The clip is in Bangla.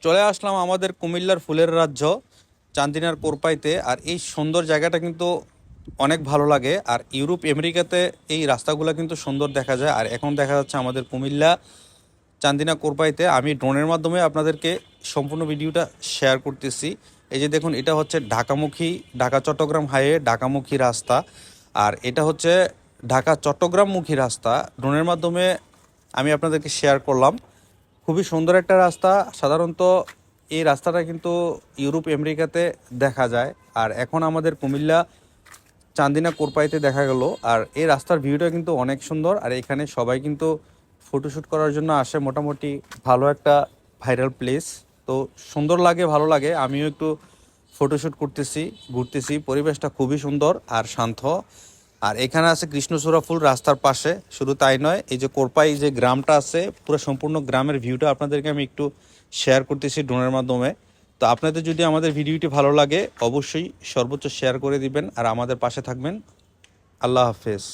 চলে আসলাম আমাদের কুমিল্লার ফুলের রাজ্য চান্দিনার কোরপাইতে। আর এই সুন্দর জায়গাটা কিন্তু অনেক ভালো লাগে। আর ইউরোপ আমেরিকাতে এই রাস্তাগুলো কিন্তু সুন্দর দেখা যায়। আর এখন দেখা যাচ্ছে আমাদের কুমিল্লা চান্দিনা কোরপাইতে। আমি ড্রোনের মাধ্যমে আপনাদেরকে সম্পূর্ণ ভিডিওটা শেয়ার করতেছি। এই যে দেখুন, এটা হচ্ছে ঢাকামুখী, ঢাকা চট্টগ্রাম হাইওয়ে ঢাকামুখী রাস্তা। আর এটা হচ্ছে ঢাকা চট্টগ্রামমুখী রাস্তা। ড্রোনের মাধ্যমে আমি আপনাদেরকে শেয়ার করলাম। খুবই সুন্দর একটা রাস্তা। সাধারণত এই রাস্তাটা কিন্তু ইউরোপ আমেরিকাতে দেখা যায়। আর এখন আমাদের কুমিল্লা চান্দিনা কোরপাইতে দেখা গেল। আর এই রাস্তার ভিউটা কিন্তু অনেক সুন্দর। আর এখানে সবাই কিন্তু ফটোশ্যুট করার জন্য আসে। মোটামুটি ভালো একটা ভাইরাল প্লেস। তো সুন্দর লাগে, ভালো লাগে। আমিও একটু ফটোশ্যুট করতেছি, ঘুরতেছি। পরিবেশটা খুবই সুন্দর আর শান্ত। আর এখানে আছে কৃষ্ণচূড়া ফুল রাস্তার পাশে। শুধু তাই নয়, এই যে কোরপাই যে গ্রামটা আছে, পুরো সম্পূর্ণ গ্রামের ভিউটা আপনাদেরকে আমি একটু শেয়ার করতেছি ড্রোনের মাধ্যমে। তো আপনাদের যদি আমাদের ভিডিওটি ভালো লাগে, অবশ্যই সর্বোচ্চ শেয়ার করে দিবেন আর আমাদের পাশে থাকবেন। আল্লাহ হাফেজ।